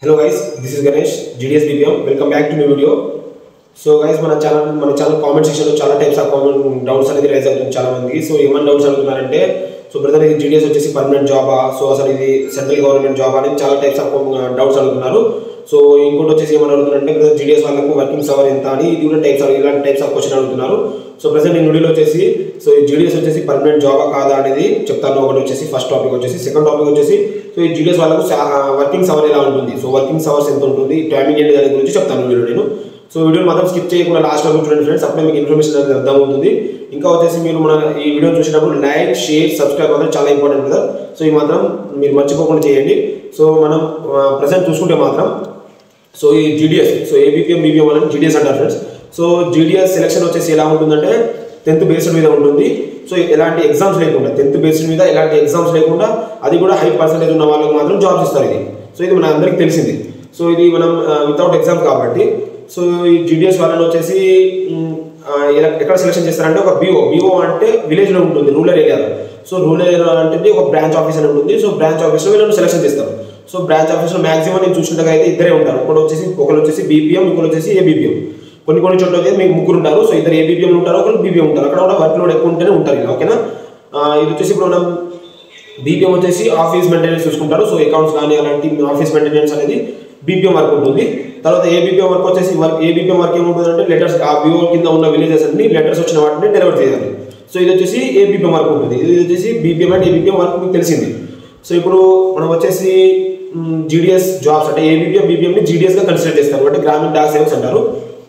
Hello guys, this is Ganesh, GDS BPM. Welcome back to new video. So guys, మన channel comment section లో చాలా types of comment doubts అనేది rise అవుతుంది చాలా మందికి. So ఏమన్నా డౌట్స్ అడుగుతున్నారంటే సో బ్రదర్ ఇది GDS వచ్చేసి పర్మనెంట్ జాబా, సో అసలు ఇది సెంట్రల్ గవర్నమెంట్ జాబ్ అని చాలా టైప్స్ ఆఫ్ డౌట్స్ అడుగుతున్నారు. సో ఇంకోటి వచ్చేసి ఏమన్నా అడుగుతున్నారంటే బ్రదర్ GDS వాళ్ళకు వర్కింగ్స్ అవర్ ఎంత అని ఇది కూడా ఇలాంటి టైప్స్ ఆఫ్ క్వశ్చన్ అడుగుతున్నారు. సో ప్రెసెంట్ ఈ వీడియోలో వచ్చేసి సో ఈ GDS వచ్చేసి పర్మనెంట్ జాబా కాదా అనేది చెప్తాను. ఒకటి వచ్చేసి ఫస్ట్ టాపిక్ వచ్చేసి, సెకండ్ టాపిక్ వచ్చేసి సో ఈ GDS వాళ్ళకు వర్కింగ్స్ అవర్ ఎలా ఉంటుంది, సో వర్కింగ్స్ అవర్స్ ఎంత ఉంటుంది, టైమింగ్ ఏంటి దాని గురించి చెప్తాను వీడియో నేను. సో వీడియో మాత్రం స్కిప్ చేయకుండా లాస్ట్ వరకు చూడండి ఫ్రెండ్స్, అప్పుడే మీకు ఇన్ఫర్మేషన్ అనేది అర్థమవుతుంది. ఇంకా వచ్చేసి మీరు మన ఈ వీడియో చూసినప్పుడు లైక్, షేర్, సబ్స్క్రైబ్ మాత్రం చాలా ఇంపార్టెంట్ కదా. సో ఈ మాత్రం మీరు మర్చిపోకుండా చేయండి. సో మనం ప్రెసెంట్ చూసుకుంటే మాత్రం సో ఈ GDS, సో ABPM BPM వాళ్ళని GDS అంటారు ఫ్రెండ్స్. సో GDS సెలెక్షన్ వచ్చేసి ఎలా ఉంటుందంటే 10th బేస్డ్ మీద ఉంటుంది. సో ఎలాంటి ఎగ్జామ్స్ లేకుండా 10th బేస్డ్ మీద ఎలాంటి ఎగ్జామ్స్ లేకుండా అది కూడా హై పర్సెంటేజ్ ఉన్న వాళ్ళకి మాత్రం జాబ్స్ ఇస్తారు ఇది. సో ఇది మన అందరికీ తెలిసింది. సో ఇది మనం వితౌట్ ఎగ్జామ్ కాబట్టి సో ఈ GDS వాళ్ళని వచ్చేసి ఎక్కడ సెలెక్షన్ చేస్తారంటే ఒక BO అంటే విలేజ్లో ఉంటుంది, రూరల్ ఏరియాలో. సో రూరల్ ఏరియా అంటే ఒక బ్రాంచ్ ఆఫీస్ అని ఉంటుంది. సో బ్రాంచ్ ఆఫీస్లో వీళ్ళని సెలెక్షన్ చేస్తారు. సో బ్రాంచ్ ఆఫీస్లో మాక్సిమం నేను చూసినట్టుగా అయితే ఇద్దరే ఉంటారు. ఒకరు వచ్చేసి BPM, ఇంకొకరు వచ్చేసి ABPM. కొన్ని చోట్ల అయితే మీకు ముగ్గురు ఉంటారు. సో ఇద్దరు ABPM ఉంటారు, ఒకరు BPM ఉంటారు. అక్కడ కూడా వర్క్ లోడ్ ఎక్కువ ఉంటేనే ఉంటారు ఇలా, ఓకేనా. ఇది వచ్చేసి ఇప్పుడు మనం BPM వచ్చేసి ఆఫీస్ మెయింటెనెన్స్ చూసుకుంటారు. సో అకౌంట్స్ కానీ అలాంటి ఆఫీస్ మెయింటెనెన్స్ అనేది BPM వర్క్ ఉంటుంది. తర్వాత ABPM వర్క్ వచ్చేసి ABPM వర్క్ ఏముంటుందంటే లెటర్స్ ఆ BO కింద ఉన్న విలేజెస్ అన్ని లెటర్స్ వచ్చిన వాటిని డెలివర్ చేయాలి. సో ఇది వచ్చేసి ABPM వర్క్ ఉంటుంది. ఇది వచ్చేసి BPM అండ్ ABPM వర్క్ మీకు తెలిసింది. సో ఇప్పుడు మనం వచ్చేసి GDS జాబ్స్ అంటే ABPM BPMని GDSగా కన్సిడర్ చేస్తారు, అంటే గ్రామీణ డాక్ సేవక్స్ అంటారు.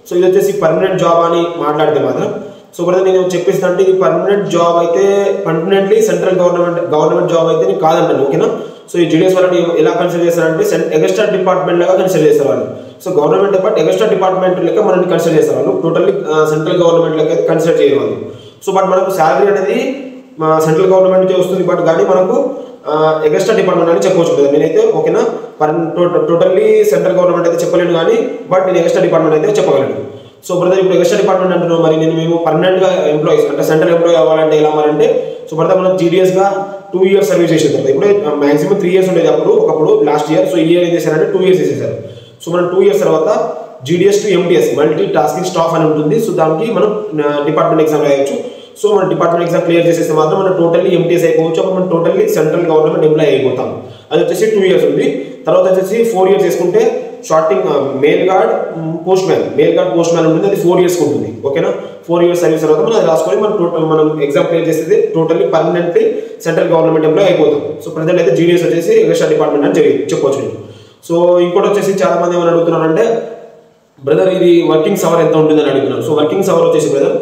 సో ఇది వచ్చేసి పర్మనెంట్ జాబ్ అని మాట్లాడితే మాత్రం సో బ్రదర్ నేను చెప్పేస్తా అంటే ఇది పర్మనెంట్ జాబ్ అయితే పర్మనెంట్లీ సెంట్రల్ గవర్నమెంట్ జాబ్ అయితే నేను కాదంటాను, ఓకేనా. సో ఈ GDS వాళ్ళని ఎలా కన్సిడర్ చేస్తారంటే ఎగస్ట్రా డిపార్ట్మెంట్ లాగా కన్సిడర్ చేస్తారు వాళ్ళు. So government but extra department లెక్క మనల్ని కన్సిడర్ చేస్తారు వాళ్ళు. టోటల్లీ సెంట్రల్ గవర్నమెంట్ లెక్క అయితే కన్సిడర్ చేయరు వాళ్ళు. సో బట్ మనకు శాలరీ అనేది సెంట్రల్ గవర్నమెంట్ నుంచి వస్తుంది, బట్ కానీ మనకు ఎగస్ట్రా డిపార్ట్మెంట్ అని చెప్పవచ్చు కదా నేనైతే, ఓకేనా. టోటల్లీ సెంట్రల్ గవర్నమెంట్ అయితే చెప్పలేను కానీ బట్ నేను ఎగస్ట్రా డిపార్ట్మెంట్ అయితే చెప్పగలను. సో బ్రదర్ ఇప్పుడు ఎగస్ట్రా డిపార్ట్మెంట్ అంటున్నాం, మరి మేము పర్మనెంట్గా ఎంప్లాయీస్ అంటే సెంట్రల్ ఎంప్లాయీ అవ్వాలంటే ఎలా మారంటే సో బ్రదర్ మనం GDSగా 2 years సర్వీస్ చేసిన తర్వాత ఇప్పుడు మాక్సిమం 3 years ఉండేది ఒకప్పుడు లాస్ట్ ఇయర్. సో ఈ ఇయర్ ఏం చేశారంటే 2 years చేసేసారు. సో మనం 2 years తర్వాత GDS to MTS multi tasking staff అని ఉంటుంది. సో దానికి మనం డిపార్ట్మెంట్ ఎగ్జామ్ రాయొచ్చు. సో మన డిపార్ట్మెంట్ ఎగ్జామ్ క్లియర్ చేసేస్తే మాత్రం మనం టోటల్లీ MTS అయిపోవచ్చు. అప్పుడు మనం టోటల్లీ సెంట్రల్ గవర్నమెంట్ ఎంప్లాయీ అయిపోతాం. అది వచ్చేసి 2 years ఉంది. తర్వాత వచ్చేసి 4 years చేసుకుంటే shorting mail gourd post man ఉంటుంది, అది 4 years ఉంటుంది, ఓకేనా. 4 years సర్వీస్ తర్వాత మనం అది రాసుకొని మనం ఎగ్జామ్ క్లియర్ చేస్తే totally permanently central government employee అయిపోతాం. సో ప్రజెంట్ అయితే GDS వచ్చేసి ఎగస్ట్రా డిపార్ట్మెంట్ అని చెప్పవచ్చు నేను. సో ఇంకోటి వచ్చేసి చాలా మంది ఏమని అడుగుతున్నారంటే బ్రదర్ ఇది వర్కింగ్స్ అవర్ ఎంత ఉంటుందని అడుగుతున్నారు. సో వర్కింగ్స్ అవర్ వచ్చేసి బ్రదర్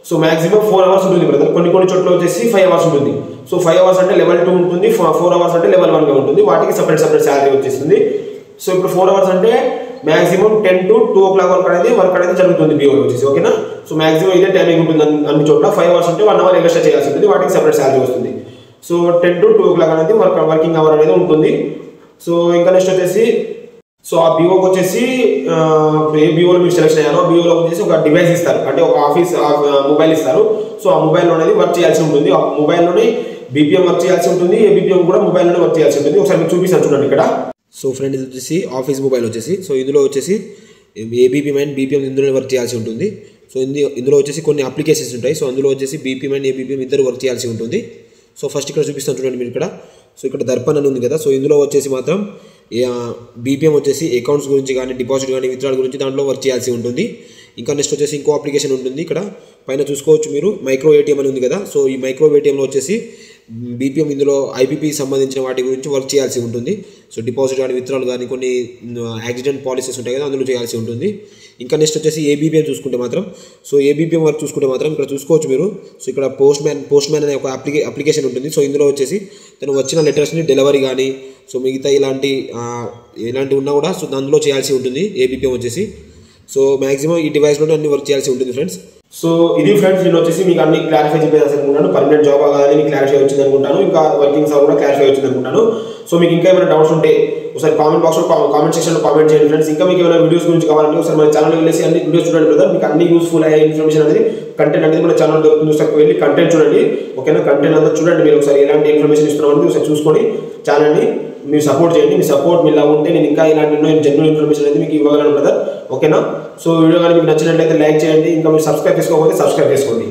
సో మాక్సిమం 4 hours ఉంటుంది బ్రదర్. కొన్ని చోట్ల వచ్చేసి 5 hours ఉంటుంది. సో 5 hours అంటే లెవెల్ 2 ఉంటుంది, 4 hours అంటే లెవెల్ 1గా ఉంటుంది. వాటికి సపరేట్ శాలరీ వచ్చేస్తుంది. సో ఇప్పుడు 4 hours అంటే మాక్సిమం 10 to 2 o'clock వర్క్ అనేది జరుగుతుంది BO వచ్చేసి, ఓకేనా. సో మాక్సిమం ఇదే టైమింగ్ ఉంటుంది అన్ని చోట్ల. 5 hours అంటే 1 hour ఎక్స్ట్రా చేయాల్సి ఉంటుంది, వాటికి సపరేట్ శాలరీ వస్తుంది. సో 10 to 2 o'clock అనేది వర్కింగ్ అవర్ అనేది ఉంటుంది. సో ఇంకా నెక్స్ట్ వచ్చేసి సో ఆ BOకి వచ్చేసి ఏ BOలో మీరు సెలెక్షన్ అయ్యారో ఆ BOలో వచ్చేసి ఒక డివైస్ ఇస్తారు, అంటే ఒక ఆఫీస్ మొబైల్ ఇస్తారు. సో ఆ మొబైల్లో అనేది వర్క్ చేయాల్సి ఉంటుంది. ఆ మొబైల్లోనే BPM వర్క్ చేయాల్సి ఉంటుంది, ABPM కూడా మొబైల్లోనే వర్క్ చేయాల్సి ఉంటుంది. ఒకసారి మీకు చూపిస్తాను చూడండి ఇక్కడ. సో ఫ్రెండ్ ఇది వచ్చేసి ఆఫీస్ మొబైల్ వచ్చేసి సో ఇందులో వచ్చేసి ABPM అండ్ BPM ఇందులో వర్క్ చేయాల్సి ఉంటుంది. సో ఇందులో వచ్చేసి కొన్ని అప్లికేషన్స్ ఉంటాయి. సో అందులో వచ్చేసి BPM అండ్ ABPM ఇద్దరు వర్క్ చేయాల్సి ఉంటుంది. సో ఫస్ట్ ఇక్కడ చూపిస్తాను చూడండి మీరు ఇక్కడ. సో ఇక్కడ దర్పణ్ అని ఉంది కదా. సో ఇందులో వచ్చేసి మాత్రం BPM వచ్చేసి అకౌంట్స్ గురించి కానీ డిపాజిట్ కానీ విత్డ్రాల్ గురించి దాంట్లో వర్క్ చేయాల్సి ఉంటుంది. ఇంకా నెక్స్ట్ వచ్చేసి ఇంకో అప్లికేషన్ ఉంటుంది, ఇక్కడ పైన చూసుకోవచ్చు మీరు, మైక్రో ATM అని ఉంది కదా. సో ఈ మైక్రో ATMలో వచ్చేసి BPM ఇందులో IPP సంబంధించిన వాటి గురించి వర్క్ చేయాల్సి ఉంటుంది. సో డిపాజిట్ కానీ విత్డ్రాల్ కానీ కొన్ని యాక్సిడెంట్ పాలసీస్ ఉంటాయి కదా, అందులో చేయాల్సి ఉంటుంది. ఇంకా నెక్స్ట్ వచ్చేసి ABPM చూసుకుంటే మాత్రం సో ABPM వర్క్ చూసుకుంటే మాత్రం ఇక్కడ చూసుకోవచ్చు మీరు. సో ఇక్కడ పోస్ట్ మ్యాన్ అనే ఒక అప్లికేషన్ ఉంటుంది. సో ఇందులో వచ్చేసి తను వచ్చిన లెటర్స్ని డెలివరీ కానీ సో మిగతా ఇలాంటి ఉన్నా కూడా సో అందులో చేయాల్సి ఉంటుంది ABPM వచ్చేసి. సో మాక్సిమం ఈ డివైస్లోనే అన్ని వర్క్ చేయాల్సి ఉంటుంది ఫ్రెండ్స్. సో ఇది ఫ్రెండ్స్ నేను వచ్చేసి మీకు అన్ని క్లారిఫై చెప్పేసి అనుకుంటాను. పర్మనెంట్ జాబ్ కాదని మీకు క్లారిఫై వచ్చింది అనుకుంటాను, ఇంకా వర్కింగ్స్ కూడా క్లారిఫై వచ్చింది అనుకుంటాను. సో మీకు ఇంకా ఏమైనా డౌట్స్ ఉంటే ఒకసారి కామెంట్ బాక్స్లో కామెంట్ సెక్షన్లో కామెంట్ చేయండి ఫ్రెండ్స్. ఇంకా మీకు ఏమైనా వీడియోస్ గురించి కావాలంటే ఒకసారి మన ఛానల్ వెళ్ళేసి అన్ని వీడియోస్ చూడండి బ్రదర్. మీకు అన్ని యూస్ఫుల్ అయ్యే ఇన్ఫర్మేషన్ అనేది కంటెంట్ అనేది మన ఛానల్ దొరుకుతుంది. ఒకసారి వెళ్ళి కంటెంట్ చూడండి, ఓకేనా. కంటెంట్ అంతా చూడండి మీరు, ఒకసారి ఎలాంటి ఇన్ఫర్మేషన్ ఇస్తున్నాం అనేది ఒకసారి చూసుకొని ఛానల్ని మీరు సపోర్ట్ చేయండి. మీ సపోర్ట్ మీలా ఉంటే నేను ఇంకా ఇలాంటి జెన్యూన్ ఇన్ఫర్మేషన్ అనేది మీకు ఇవ్వగలను బ్రదర్. ఓకేనా? సో వీడియో కానీ మీకు నచ్చినట్లయితే లైక్ చేయండి. ఇంకా మీరు సబ్స్క్రైబ్ చేసుకోకపోతే సబ్స్క్రైబ్ చేసుకోండి.